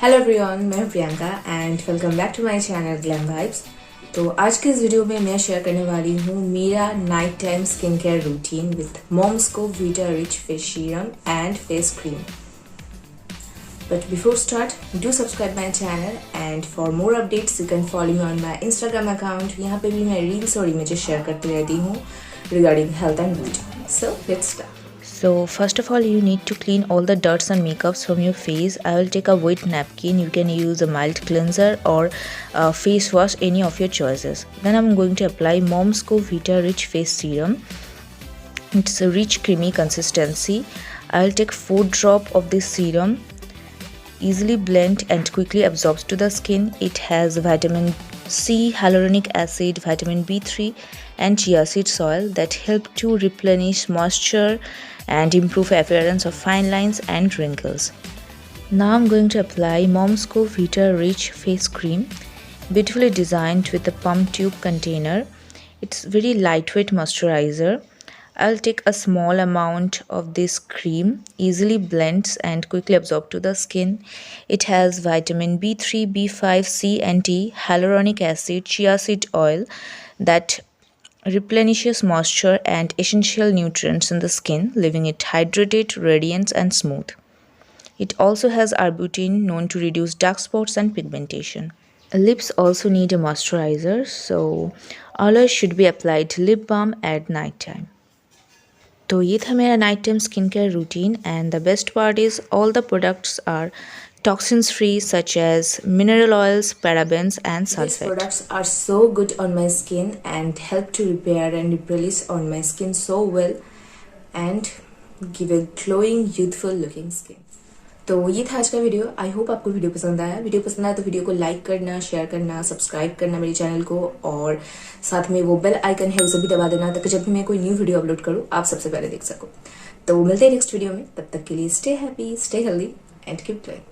Hello everyone, मैं Priyanka and welcome back to my channel GlamVibes। तो आज के इस वीडियो में मैं शेयर करने वाली हूँ मेरा night time skin care routine with Moms Co Vita Rich face serum and face cream. But before start, do subscribe my channel and for more updates you can follow me on my Instagram account. यहाँ पे भी मैं reels और images share करती रहती हूँ regarding health and beauty. So let's start. So first of all, you need to clean all the dirts and makeups from your face. I will take a wet napkin. You can use a mild cleanser or face wash, any of your choices. Then I'm going to apply Mom's Co Vita Rich Face Serum. It's a rich creamy consistency. I will take 4 drops of this serum. Easily blend and quickly absorbs to the skin. It has vitamin C, hyaluronic acid, vitamin B3 and chia seeds oil that help to replenish moisture and improve appearance of fine lines and wrinkles. Now I'm going to apply Mom's Co Vita Rich Face Cream, beautifully designed with a pump tube container. It's very lightweight moisturizer. I'll take a small amount of this cream, easily blends and quickly absorb to the skin. It has vitamin B3, B5, C and D, hyaluronic acid, chia seed oil that replenishes moisture and essential nutrients in the skin, leaving it hydrated, radiant and smooth. It also has arbutin, known to reduce dark spots and pigmentation. Lips also need a moisturizer, so always should be applied lip balm at night time. तो ये था मेरा night time skin care routine and the best part is all the products are toxins free such as mineral oils, parabens and sulfate. These products are so good on my skin and help to repair and replenish on my skin so well and give a glowing youthful looking skin. तो ये था आज का video. I hope आपको video पसंद आया। Video पसंद आया तो वीडियो को लाइक करना, शेयर करना, सब्सक्राइब करना मेरे चैनल को और साथ में वो बेल आइकन है उसे भी दबा देना ताकि जब भी मैं कोई न्यू वीडियो अपलोड करूँ आप सबसे पहले देख सको। तो मिलते हैं नेक्स्ट वीडियो में, तब तक के लिए stay happy, stay healthy and keep glowing.